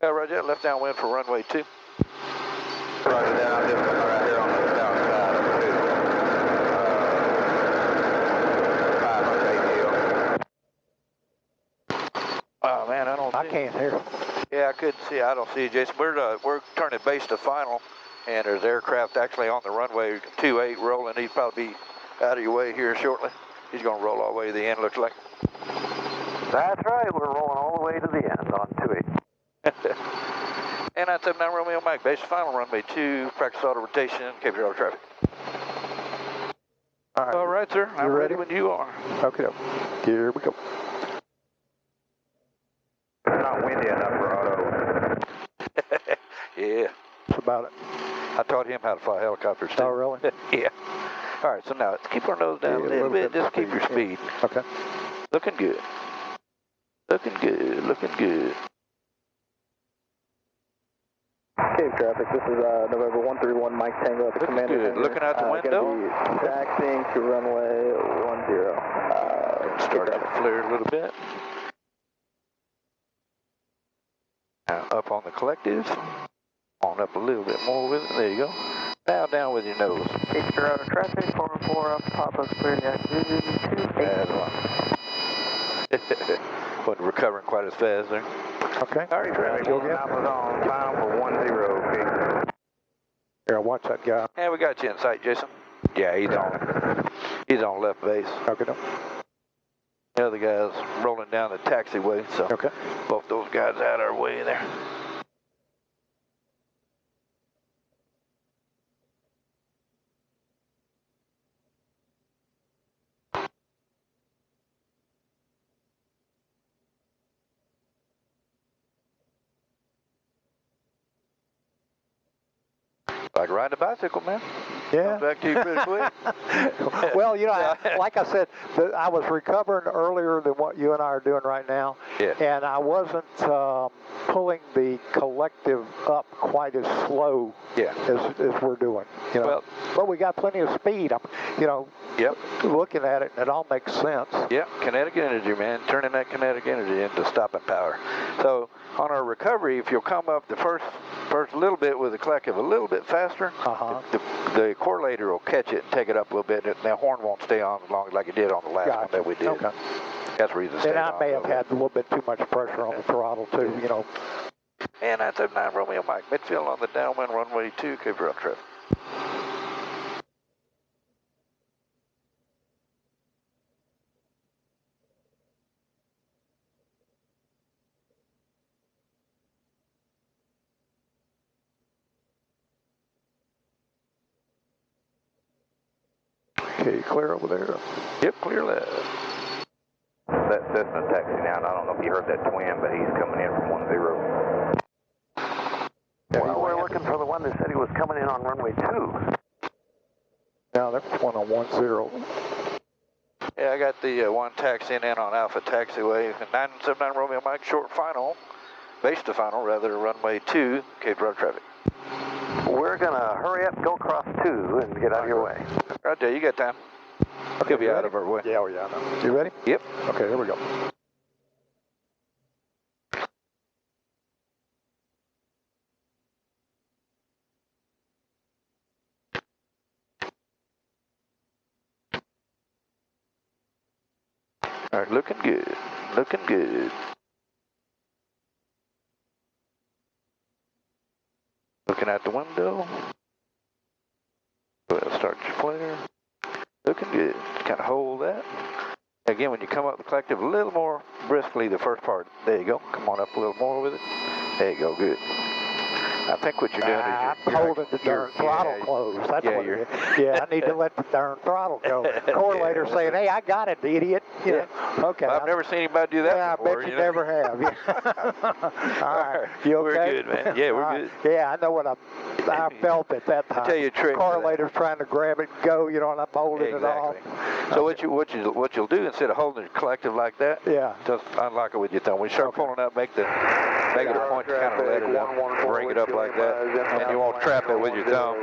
Yeah, Roger, left downwind for runway 2. Roger that, I'm just right here on the south side of the 5 Oh man, I can't hear. Yeah, I couldn't see. I don't see it, Jason. We're turning base to final, and there's aircraft actually on the runway 28 rolling. He'd probably be out of your way here shortly. He's going to roll all the way to the end, looks like. That's right. We're rolling all the way to the end on 28. And 979 Romeo Mike, base to final, runway 2, practice auto rotation, Cape Auto traffic. All right, sir. I'm ready when you are. Okay, here we go. It's not windy enough for auto. Yeah. That's about it. I taught him how to fly helicopters too. Oh, really? Yeah. All right, so now let's keep our nose down a little bit. Just keep your speed. Okay. Looking good. Looking good. Looking good. Cape traffic, this is November 131 Mike Tango at the commander. Good. Looking out the window. Taxiing to runway 10. Start to flare a little bit. Now up on the collective. On up a little bit more with it. There you go. Now down with your nose. Cape Auto traffic, 414 up, Papa's clear the activity, 28. Wasn't recovering quite as fast there. Okay. All right, traffic. Go again. I was on time for 10, okay? Here, watch that guy. Yeah, we got you in sight, Jason. Yeah, he's on left base. Okay, no. The other guy's rolling down the taxiway, so Okay. both those guys out our way there. Like riding a bicycle, man. Yeah. Comes back to you pretty quick. Well, you know, like I said, I was recovering earlier than what you and I are doing right now. Yeah. And I wasn't pulling the collective up quite as slow as we're doing. You know? Well, but we got plenty of speed. Yep. Looking at it, it all makes sense. Yep. Kinetic energy, man. Turning that kinetic energy into stopping power. So on our recovery, if you'll come up the first little bit with the collective a little bit faster, the correlator will catch it and take it up a little bit. And the horn won't stay on as long like it did on the last one that we did. Okay. That's the reason. And I may have had a little bit too much pressure on the throttle too, you know. And 979 Romeo Mike, midfield on the downwind runway 2, Cape Auto traffic. Okay, clear over there. Yep, clear left. That Cessna taxi now, and I don't know if you heard that twin, but he's coming in from 10. Well, we're looking for the one that said he was coming in on runway 2. Now that's one on 10. Yeah, I got the one taxiing in on Alpha Taxiway. 979 Romeo Mike, short final, base to final, rather, runway 2, Cape Auto traffic. We're going to hurry up, go across 2, and get out of your way. Right there, you got time. He'll be out of our way. Yeah, oh yeah. You ready? Yep. Okay, here we go. All right, looking good. Looking good. Looking out the window. Go ahead and start your flare. Looking good. Kind of hold that. Again, when you come up the collective a little more briskly, the first part. There you go. Come on up a little more with it. There you go. Good. I think what you're doing is you're holding the darn throttle closed. That's what it is. Yeah, I need to let the darn throttle go. Correlator saying, "Hey, I got it, idiot." Yeah. Okay. I've never seen anybody do that before. I bet you never have. Yeah. All right. You okay? We're good, man. Yeah, we're good. Yeah, I know what I felt at that time. I'll tell you a trick. Correlator's trying to grab it and go, you know, and I'm holding it off. So what you'll do instead of holding it collective like that, just unlock it with your thumb. When you start pulling up, make it a point to kind of let it up, bring it up like that, and you won't trap it with your thumb.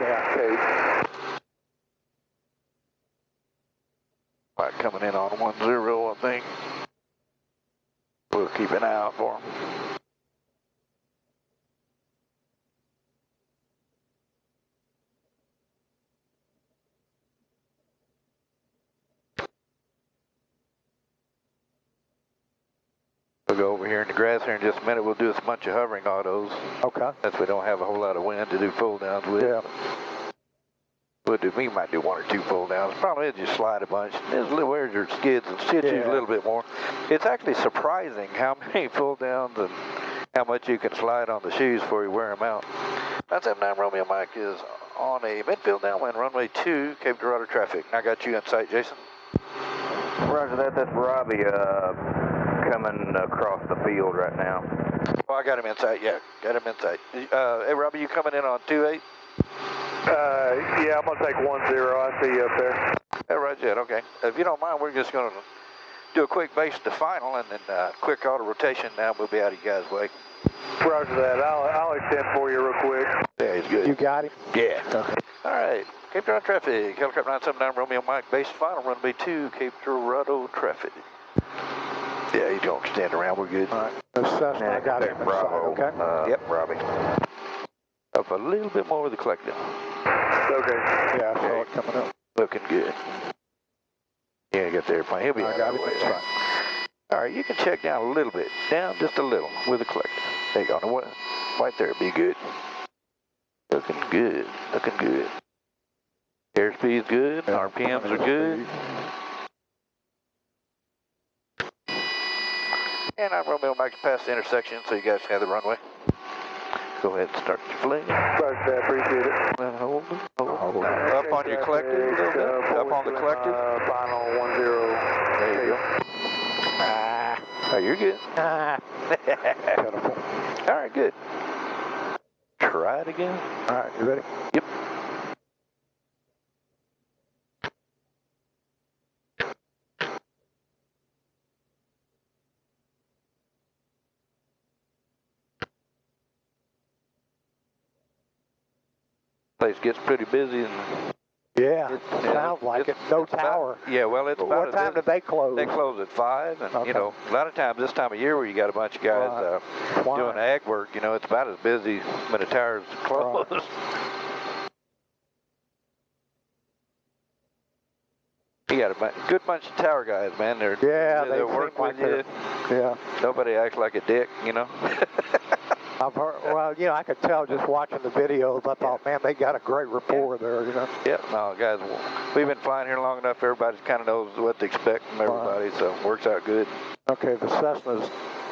Right, coming in on 10, I think. We'll keep an eye out for him. We'll go over here in the grass here in just a minute. We'll do a bunch of hovering autos. Okay. Since we don't have a whole lot of wind to do fold downs with. Yeah. We might do 1 or 2 fold downs. Problem is just slide a bunch. There's little where's your skids and shit you a little bit more. It's actually surprising how many fold downs and how much you can slide on the shoes before you wear them out. 979 Romeo Mike is on a midfield downwind runway 2, Cape Dorado traffic. I got you in sight, Jason. Roger that. That's Robbie coming across the field right now. Oh, I got him in sight. Yeah, got him in sight. Hey, Robbie, you coming in on 28? Yeah, I'm going to take 10. I see you up there. Yeah, right, Jet. Okay. If you don't mind, we're just going to do a quick base to final and then quick auto rotation. Now we'll be out of you guys' way. Roger that. I'll extend for you real quick. Yeah, he's good. You got him? Yeah. Okay. All right. Cape Dorado traffic. Helicopter 979 Romeo Mike, base final, runway 2, Cape Dorado traffic. Yeah, he's going to extend around. We're good. All right. I got him. Bravo. Okay. Yep, Robbie. Up a little bit more with the collective. Okay. Yeah, I saw it coming up. Looking good. Yeah, you got the airplane. He'll be I got it. That's right. All right, you can check down a little bit. Down just a little with the collector. There you go. Right there, be good. Looking good. Looking good. Airspeed's good. RPMs are good. And I'm Romeo Mike past the intersection, so you guys have the runway. Go ahead and start your fling. Roger that. Appreciate it. Hold it. Up on your collector a little bit. Up on the collector. Final 10. There you go. Oh, you're good. Beautiful. All right, good. Try it again. All right, you ready? Yep. Place gets pretty busy and Yeah, sounds like it. No tower. Yeah, well, it's about what time did they close? They close at 5, and you know, a lot of times this time of year where you got a bunch of guys doing ag work, you know, it's about as busy when the towers close. Right. You got a good bunch of tower guys, man. They work with you. Yeah. Nobody acts like a dick, you know. I've heard, well, you know, I could tell just watching the videos. I thought, man, they got a great rapport there, you know. Yep, no, guys, we've been flying here long enough. Everybody kind of knows what to expect from everybody, so it works out good. Okay, the Cessna's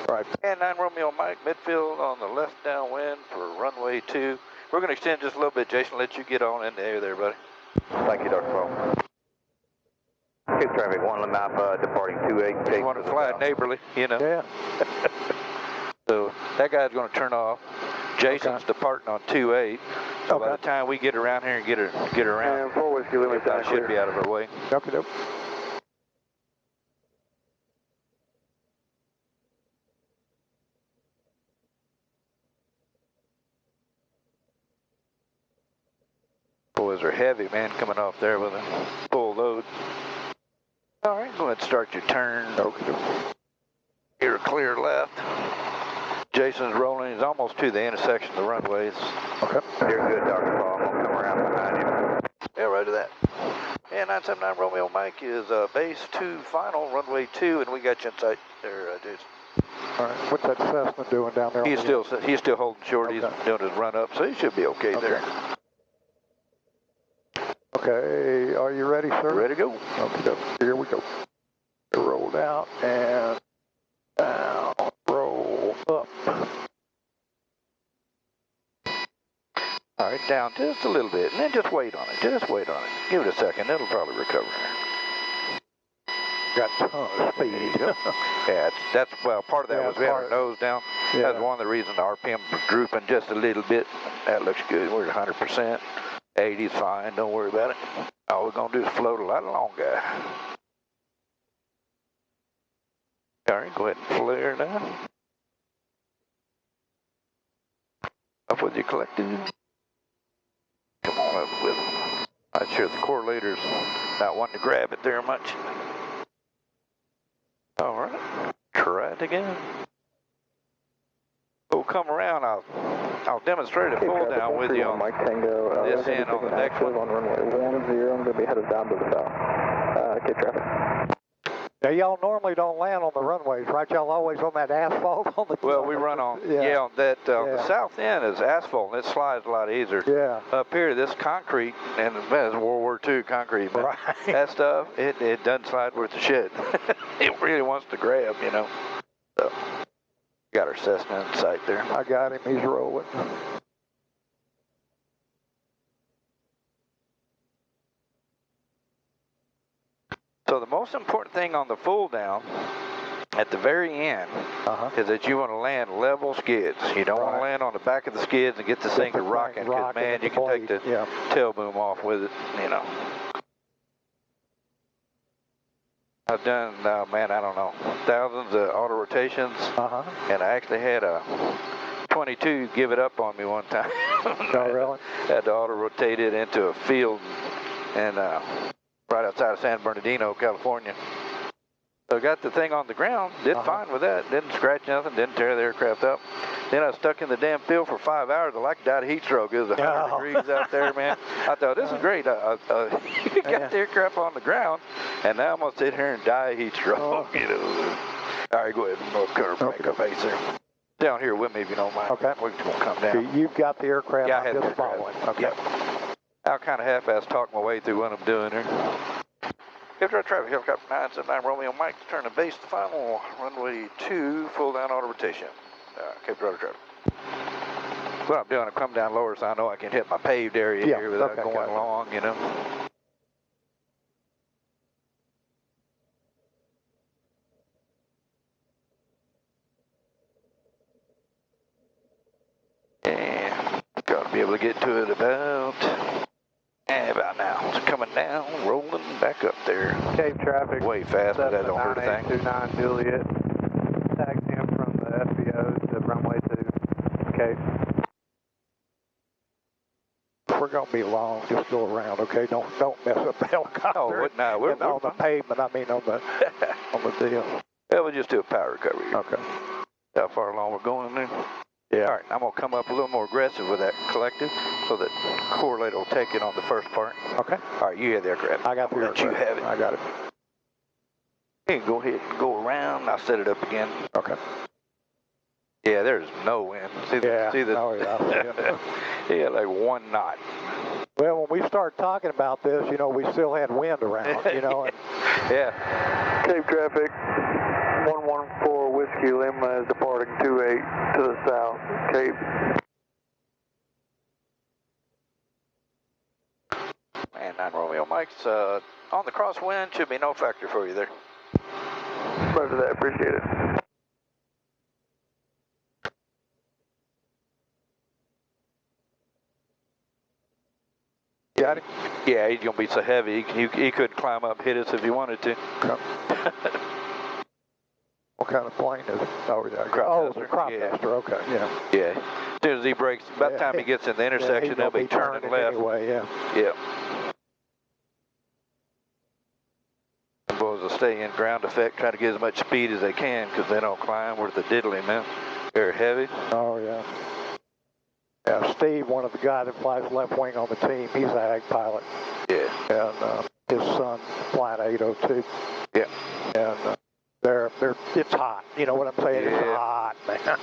right. And 9 Romeo Mike, midfield on the left downwind for runway 2. We're going to extend just a little bit, Jason. Let you get on in the air there, buddy. Thank you, Dr. Paul. Cape traffic 1 map departing 28. You want to fly neighborly, you know. Yeah. So that guy's going to turn off. Jason's departing on 28. So by the time we get around here and get around, and 4 Whiskey Lima should be out of our way. Okay, dope. Boys are heavy, man, coming off there with a full load. All right, go ahead and start your turn. Okay. You're clear left. Jason's rolling. He's almost to the intersection of the runways. Okay. You're good, Dr. Paul. I'm going to come around behind you. Yeah, right to that. And 979 Romeo Mike is base 2 final, runway 2, and we got you in sight there, Jason. All right. What's that Cessna doing down there? He's still holding short. Okay. He's doing his run up, so he should be okay there. Okay. Are you ready, sir? Ready to go. Okay. Here we go. Roll out and down. Roll up. All right, down just a little bit, and then just wait on it. Just wait on it. Give it a second. It'll probably recover. Got a ton of speed. Yeah, that's well, part of that was we had our nose down. Yeah. That's one of the reasons the RPM was drooping just a little bit. That looks good. We're at 100%. 80's fine. Don't worry about it. All we're going to do is float a lot longer. All right, go ahead and flare now. Up with your collective. Come on up with them. Not sure the correlator's not wanting to grab it there much. All right, try it again. We'll come around. I'll demonstrate a pull down with you on Mike Tango, this end on the next one. On runway 10, I'm going to be headed down to the south. Cape traffic. Now, y'all normally don't land on the runways, right? Y'all always on that asphalt on the. Well, we run on, on that, the south end is asphalt, and it slides a lot easier. Yeah. Up here, this concrete, and that's World War II concrete, man. Right. That stuff, it doesn't slide worth a shit. It really wants to grab, you know. So, got our Cessna in sight there. I got him, he's rolling. So the most important thing on the full down at the very end is that you want to land level skids. You don't want to land on the back of the skids and get this thing to rocking, because man, you can take the tail boom off with it, you know. I've done, man, I don't know, thousands of auto rotations, and I actually had a 22 give it up on me one time. Oh, really? Had to auto rotate it into a field and right outside of San Bernardino, California. So I got the thing on the ground, did fine with that, didn't scratch nothing, didn't tear the aircraft up. Then I was stuck in the damn field for 5 hours. I like died of heat stroke. It was 100 degrees out there, man. I thought, this is great. You got the aircraft on the ground, and now I'm going to sit here and die of heat stroke. You know. All right, go ahead. North curve, make up pace there. Down here with me if you don't mind. Okay. We're just going to come down. You've got the aircraft, yeah, I had just following. Okay. Yep. I'll kind of half-ass talk my way through what I'm doing here. Copter traffic, helicopter 979 Romeo Mike, turn to base to final, runway 2, full down auto rotation. Copter traffic. What I'm doing, I come down lower so I know I can hit my paved area here without going long, you know. And gotta be able to get to it about now. It's coming down, rolling back up there. Cape traffic. Way fast, but that don't hurt a thing. 9829 Juliet. Tagged him from the FBO to runway 2. Cape. We're going to be long. Just go around, okay? Don't mess up the helicopter. Oh, no, we're on the pavement. I mean, on the deal. Yeah, we'll just do a power recovery. Okay. How far along we're going there? Yeah. All right, I'm going to come up a little more aggressive with that collective so that correlator will take it on the first part. Okay. All right, you have the aircraft. I got the aircraft. You have it. I got it. You can go ahead and go around. I'll set it up again. Okay. Yeah, there's no wind. See the, Oh, yeah. yeah, like 1 knot. Well, when we started talking about this, you know, we still had wind around, you know. And yeah. Cape traffic. 114 Whiskey Lima is departing 28 to the south. Cape. And 9 Romeo Mike's on the crosswind, should be no factor for you there. Roger that, appreciate it. got it? Yeah, he's going to be so heavy, he could climb up and hit us if he wanted to. What kind of plane is it? Oh, yeah. Copters. Copters, okay, yeah. Yeah. As soon as he breaks, by the time he gets in the intersection, he'll be turning left. Anyway, yeah. Yeah. Boys will stay in ground effect, try to get as much speed as they can, because they don't climb worth a diddly, man. They're heavy. Oh, yeah. Yeah, Steve, one of the guys that flies left wing on the team, he's an ag pilot. Yeah. And his son flying 802. Yeah. And it's hot. You know what I'm saying? Yeah. It's hot, man.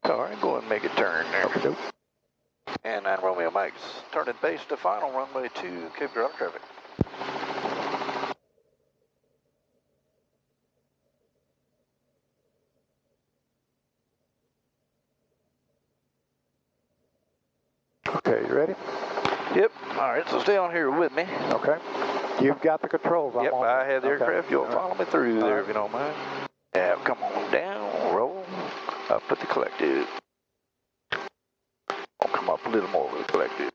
All right, go ahead and make a turn there. Okay. And 9 Romeo Mike's turning base to final, runway 2, Cape Drop traffic. Okay, you ready? Yep. All right, so stay on here with me. Okay. You've got the controls. Yep, I have the aircraft. You'll follow me through there if you don't mind. Yeah, come on down, roll up with the collective. I'll come up a little more with the collective.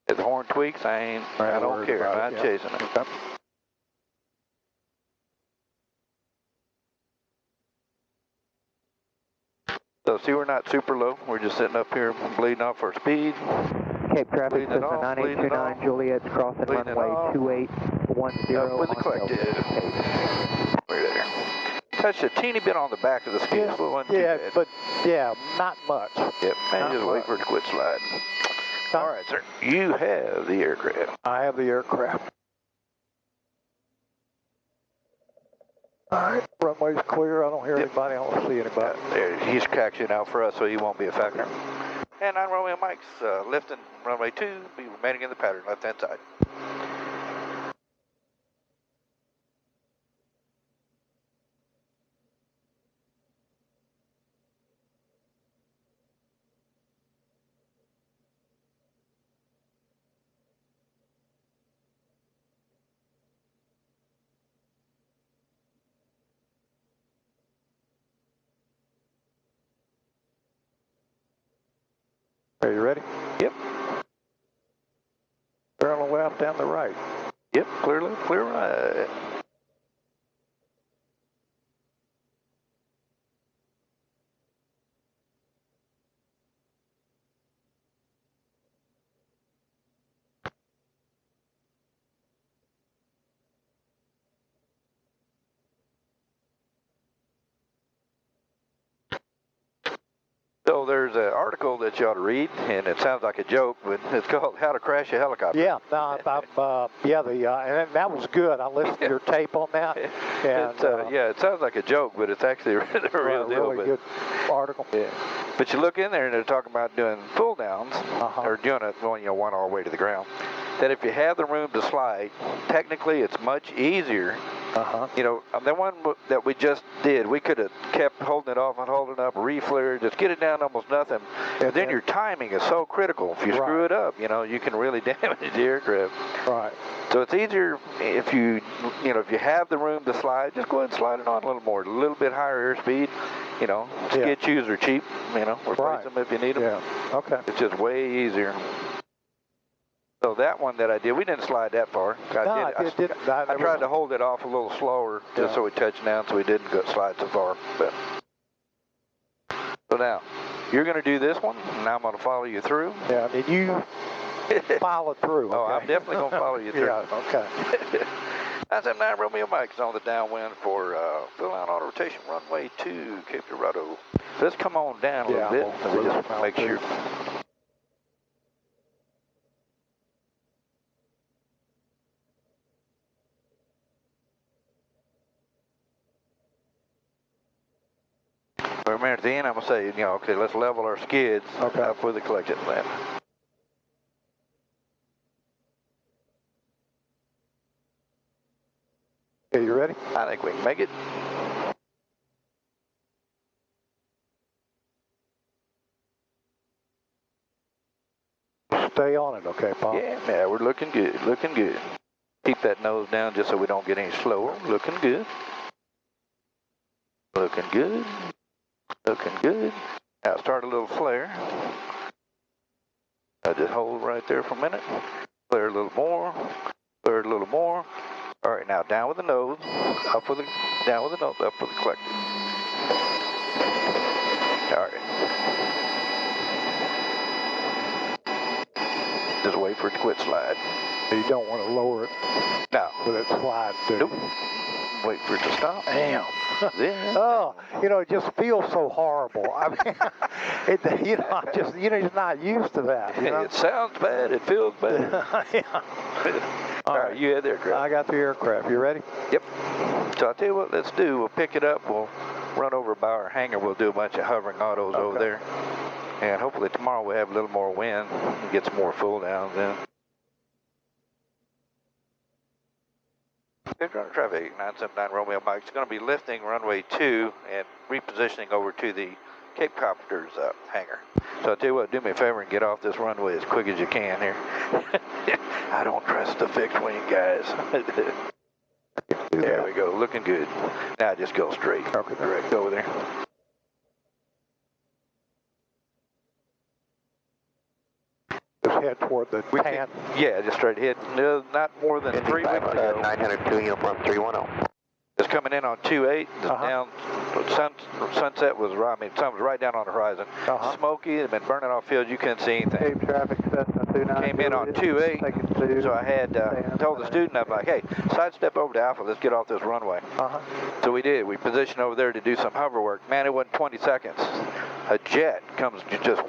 If the horn tweaks, I don't care. I'm not chasing it. Okay. So see, we're not super low. We're just sitting up here bleeding off our speed. Cape traffic, Cessna 9829 Juliet's crossing runway 2810. Up with the collective. Right there. touched a teeny bit on the back of the skid. Yeah, but yeah, not much. Yep, and just wait for it to quit sliding. All right, sir. You have the aircraft. I have the aircraft. All right, runway's clear. I don't hear anybody. I don't see anybody. There, he's crashing out for us, so he won't be a factor. And 9 Romeo Mike's lifting runway 2, be remaining in the pattern, left-hand side. Are you ready? Yep. Clear on the left and the right. Yep, clear left, clear right. So there's an article that you ought to read, and it sounds like a joke, but it's called "How to Crash a Helicopter." Yeah, no, and that was good. I listened to your tape on that. And, yeah, it sounds like a joke, but it's actually a real deal. Really good article. Yeah, but you look in there, and they're talking about doing pull downs, or doing it going one all the way to the ground. That if you have the room to slide, technically it's much easier. You know, the one that we just did, we could have kept holding it off and holding it up, reflare, just get it down to almost nothing. And then your timing is so critical. If you screw it up, you know, you can really damage the aircraft. Right. So it's easier if you have the room to slide, just go ahead and slide it on a little more, a little bit higher airspeed. You know, skid shoes are cheap. You know, replace them if you need them. Yeah. Okay. It's just way easier. So that one that I did, we didn't slide that far. I tried to hold it off a little slower just so we touched down so we didn't slide so far. But. So now, you're going to do this one, and I'm going to follow you through. Yeah, and you follow through. Okay? Oh, I'm definitely going to follow you through. Yeah, okay. That's M 9 Romeo Mike's on the downwind for full-out auto rotation runway 2, Cape Dorado. Let's come on down a little bit, and we'll just make sure. Remember at the end, I'm going to say, you know, okay, let's level our skids up with the collection land. Okay, you ready? I think we can make it. Stay on it, okay, Paul? Yeah, we're looking good, looking good. Keep that nose down just so we don't get any slower. Looking good. Looking good. Looking good. Now start a little flare. I just hold right there for a minute. Flare a little more. Flare a little more. All right, now down with the nose. Up with the down with the nose. Up with the collector. All right. Just wait for it to quit slide. You don't want to lower it. No. With it slide, do Nope. Wait for it to stop. Damn. Yeah. Oh, you know, it just feels so horrible. I mean, you know, you're not used to that. You know? It sounds bad. It feels bad. All right, you had the aircraft. I got the aircraft. You ready? Yep. So I'll tell you what, let's do. We'll pick it up. We'll run over by our hangar. We'll do a bunch of hovering autos over there. And hopefully tomorrow we'll have a little more wind and get some more full downs in. Traffic 979 Romeo Mike. It's going to be lifting runway 2 and repositioning over to the Cape Copters hangar. So I'll tell you what, do me a favor and get off this runway as quick as you can here. I don't trust the fixed wing guys. There we go, looking good. Now just go straight. Okay, direct over there. Just head toward the pan. Yeah, just straight ahead. No, not more than 3 minutes ago. 902 uniform 310. Just coming in on 2-8. Down, sunset was right. I mean, sun was right down on the horizon. Smoky. It had been burning off fields. You couldn't see anything. Cape traffic, Cessna 29. Came in on 2-8. So I had told the student, I'm like, hey, sidestep over to Alpha. Let's get off this runway. So we did. We positioned over there to do some hover work. Man, it wasn't 20 seconds. A jet comes just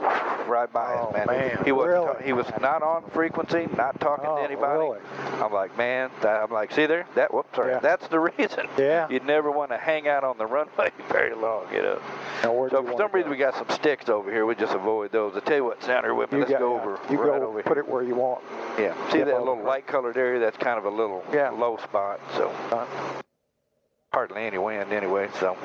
right by us, man. He was not on frequency, not talking to anybody. Really? I'm like, man, I'm like, see there? That's the reason. Yeah. You'd never want to hang out on the runway very long, you know. So for some reason we got some sticks over here. We just avoid those. I tell you what's down here with me. Let's go over. You right go over put here. it where you want. Yeah. See that little light colored area? That's kind of a little low spot. So hardly any wind anyway. So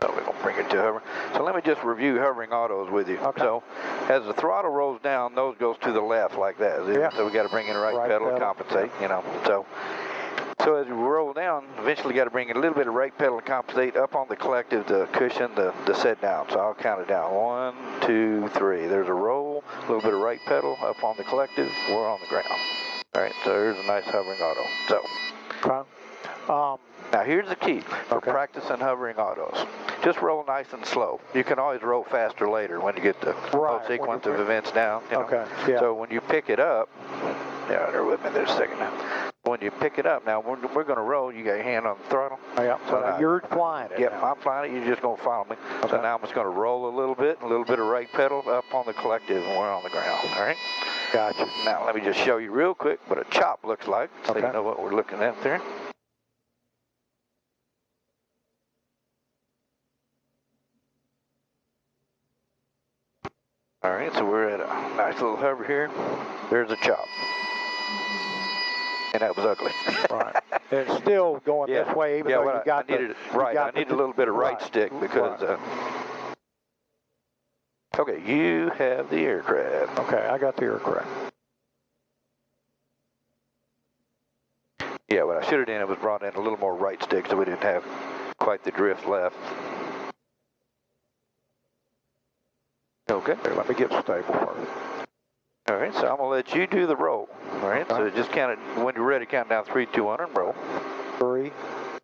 we're going to bring it to hover. So let me just review hovering autos with you. So as the throttle rolls down, nose goes to the left like that. So we got to bring in the right pedal to compensate, you know. So as we roll down, eventually got to bring in a little bit of right pedal to compensate up on the collective, the cushion, the set down. So I'll count it down. 1, 2, 3. There's a roll, a little bit of right pedal up on the collective. We're on the ground. All right, so here's a nice hovering auto. So now here's the key for practicing hovering autos. Just roll nice and slow. You can always roll faster later when you get the whole sequence of events down. You know? So when you pick it up, they're with me there a second now. When you pick it up, now we're going to roll. You got your hand on the throttle. So now you're flying it. Yep, I'm flying it. You're just going to follow me. So now I'm just going to roll a little bit of right pedal up on the collective, and we're on the ground. All right? Gotcha. Now let me just show you real quick what a chop looks like, so you know what we're looking at there. All right, so we're at a nice little hover here. There's a chop. And that was ugly. It's still going this way, even though you got I need a little bit of right stick because... okay, you have the aircraft. Okay, I got the aircraft. Yeah, what I should have done was brought in a little more right stick so we didn't have quite the drift left. Okay, let me get stable first. All right, so I'm going to let you do the roll. All right, so just count it. When you're ready, count down 3, 2, 1, and roll. 3,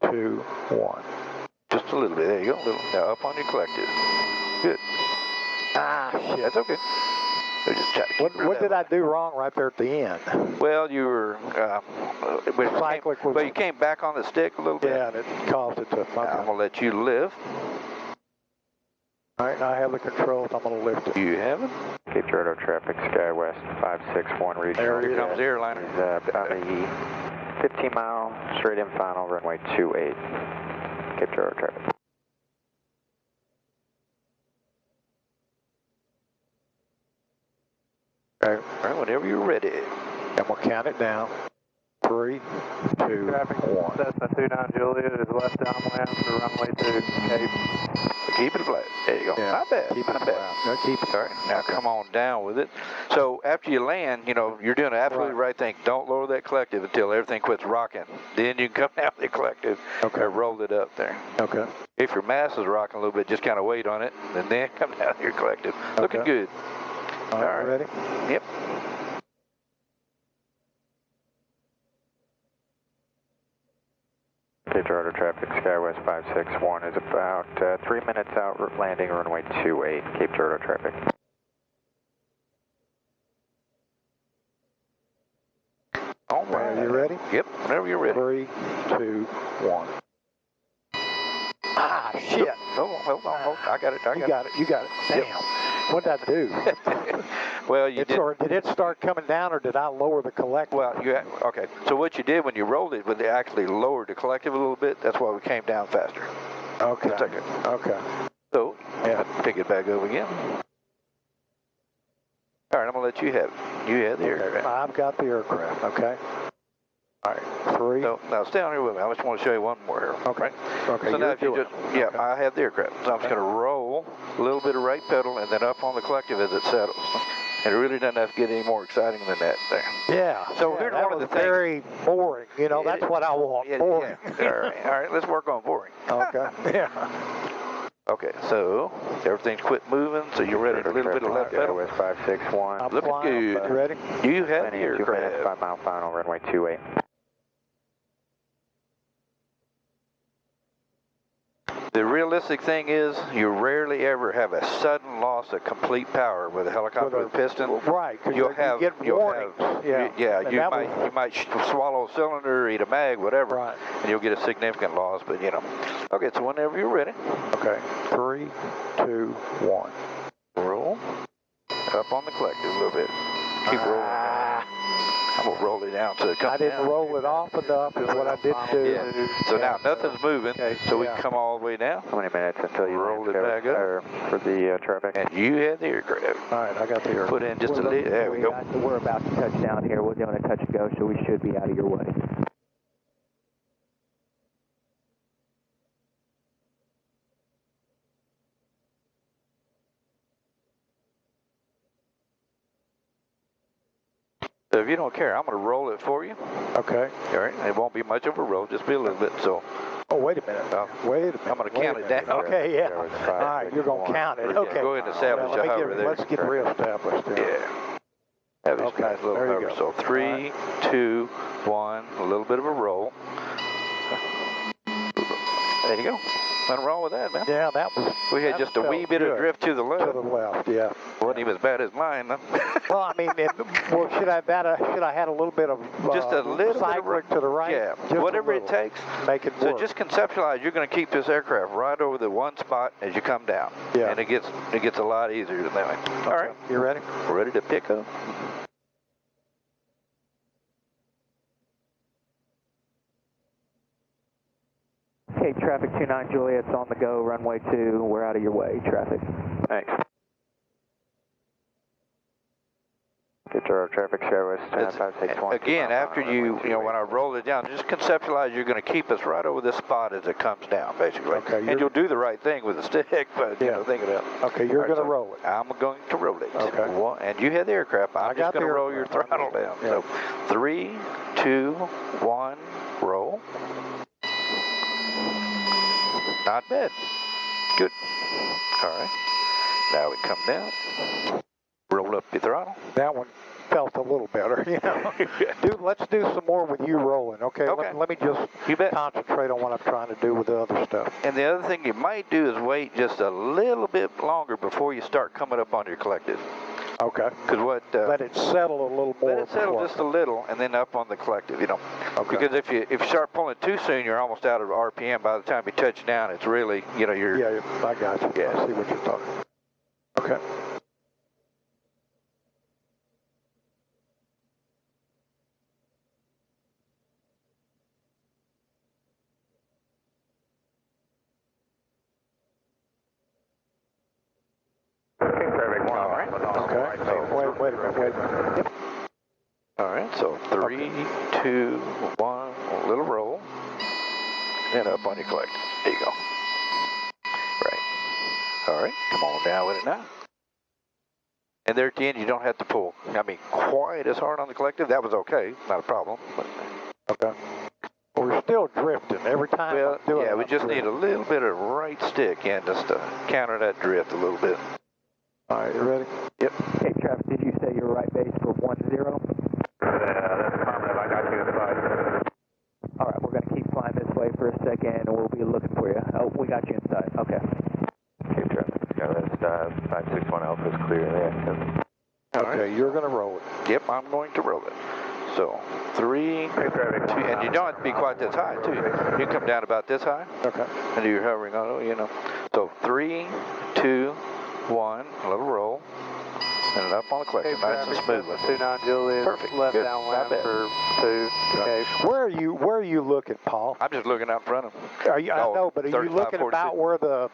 2, 1. Just a little bit. There you go. Now up on your collective. Good. Shit. That's okay. So just try to keep what did I do wrong right there at the end? Well, you were... you came back on the stick a little bit. Yeah, and it caused it to... I'm going to let you lift. All right, now I have the controls. I'm going to lift it. You have it? Cape Girardeau traffic, SkyWest 561 regional. Here comes the airliner. He's on the 15-mile straight-in final, runway 28. Cape Girardeau traffic. All right, whenever you're ready. And we'll count it down. 3, 2, Traffic, 1. Cessna 29 Juliet is west downwind to runway 2, Cape. Keep it flat. There you go. Yeah. Not bad. Keep it flat. Keep it. All right, now come on down with it. So after you land, you know, you're doing the absolutely right thing. Don't lower that collective until everything quits rocking. Then you can come down the collective and roll it up there. Okay. If your mass is rocking a little bit, just kind of wait on it, and then come down your collective. Looking good. All right, ready? Yep. Cape Girardeau traffic, SkyWest 561 is about 3 minutes out, landing runway 28, Cape Girardeau traffic. All right. Are you ready? Yep, whenever you're ready. 3, 2, 1. Shit. Hold on. I got it. You got it. Damn. Yep. What did I do? Well, you did. Or did it start coming down, or did I lower the collective? Well, okay. So what you did when you rolled it, when they actually lowered the collective a little bit, that's why we came down faster. Okay. That's okay. Okay. So, pick it back up again. All right, I'm going to let you have it. You have the aircraft. I've got the aircraft, okay? All right, 3. So, now stay on here with me. I just want to show you one more here. Okay. Okay, so now if you just, I have the aircraft. So I'm just going to roll a little bit of right pedal and then up on the collective as it settles. And it really doesn't have to get any more exciting than that there. Yeah. So here's one of the things. Very boring. You know, that's what I want. Boring. Yeah. All right. Let's work on boring. Okay. Yeah. Okay. So everything's quit moving. So you're ready. A little bit of left pedal. SkyWest 561. Looking good. Ready? You have the Landing in 2 minutes, aircraft. 5-mile final, runway 28. realistic thing is you rarely ever have a sudden loss of complete power with a helicopter with piston. Right, because you'll have warnings. You might swallow a cylinder, eat a mag, whatever, right, and you'll get a significant loss. But you know, okay. So whenever you're ready. Okay. 3, 2, 1. Roll. Up on the collector a little bit. Keep rolling. I'm going to roll it down so it comes I didn't down. roll it off enough is what I didn't do. Yeah. So now nothing's moving, so we can come all the way down. How many minutes until you roll it back up for the traffic? And you had the aircraft. All right, I got the aircraft. Put in just a little. There we go. We're about to touch down here. We're doing a touch and go, so we should be out of your way. So if you don't care, I'm going to roll it for you. Okay. All right. It won't be much of a roll, just be a little bit. So. Oh, wait a minute. Wait a minute. I'm going to count it down. Okay, yeah. All right, you're going to count it. Okay. Go ahead and establish a hover there. Let's get reestablished. Yeah. Have this nice little hover. So 3, 2, 1. A little bit of a roll. There you go. Nothing wrong with that, man. Yeah, that was. We had just a wee bit of drift to the left. To the left, yeah. Wasn't even as bad as mine, though. Well, I mean, should I had a little bit of just a little cyclic bit to the right? Yeah, whatever it takes. Make it work. So just conceptualize. You're going to keep this aircraft right over the one spot as you come down. Yeah. And it gets a lot easier than that way. Okay. All right. You ready? We're ready to pick up. Cape traffic 29 Juliet's on the go, runway 2. We're out of your way, traffic. Thanks. Get our traffic Sierra West 561. Again, after when I roll it down, just conceptualize you're going to keep us right over this spot as it comes down, basically. Okay. And you'll do the right thing with the stick, but think of it. Okay, you're going to roll it. I'm going to roll it. Okay. And you had the aircraft. I'm just going to roll your throttle down. Yeah. So 3, 2, 1, roll. Not bad. Good. All right. Now we come down. Roll up your throttle. That one felt a little better, you know. Dude, let's do some more with you rolling, okay? Let me just concentrate on what I'm trying to do with the other stuff. And the other thing you might do is wait just a little bit longer before you start coming up on your collective. Okay. Because let it settle a little more. Let it settle just a little, and then up on the collective, you know. Okay. Because if you start pulling too soon, you're almost out of RPM. By the time you touch down, it's really, you're... Yeah, I got you. Yeah. I see what you're talking about. Okay. Wait a minute. Yep. All right, so 3, 2, 1, a little roll, and up on your collector. There you go. Right. All right, come on down with it now. And there at the end, you don't have to pull. I mean, quite as hard on the collective. That was okay, not a problem. But... Okay. Well, we're still drifting every time. Well, we just need a little bit of right stick in just to counter that drift a little bit. All right, you ready? Yep. Cape traffic, did you say you're right base for 10? That's affirmative. I got you inside. All right, we're going to keep flying this way for a second, and we'll be looking for you. Oh, we got you inside. Okay. Cape traffic, Sierra West 561 Alpha is clear there. Okay, you're going to roll it. Yep, I'm going to roll it. So 3, 2, and you don't have to be quite this high, too. You can come down about this high. Okay. And you're hovering on it, So 3, 2, 1, a little roll, and up on the collector, nice and smooth. 29 Juliet. Perfect. Left Good. downwind for 2. Okay. Where are you looking, Paul? I'm just looking out in front of him. I know, but are you looking about where the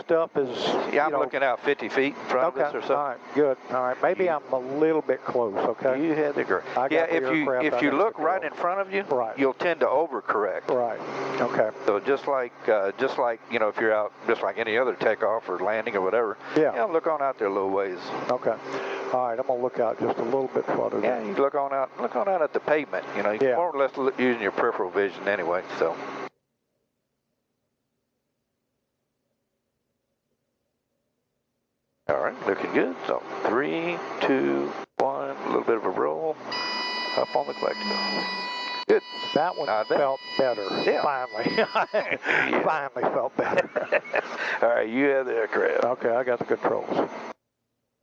stuff is? Yeah, I'm looking out 50 feet in front of us or something. All right, good. All right, maybe I'm a little bit close. Okay. You had the girl. Yeah, if you look right in front of you, you'll tend to overcorrect. Right. Okay. So just like if you're out, just like any other takeoff or landing or whatever. Yeah. Look on out there a little ways. Okay. All right, I'm gonna look out just a little bit further. Yeah, you look on out at the pavement. You're more or less using your peripheral vision anyway. So. All right, looking good. So 3, 2, 1, a little bit of a roll, up on the collector. Good. That one felt better. Yeah. Finally. Finally felt better. All right, you have the aircraft. Okay, I got the controls.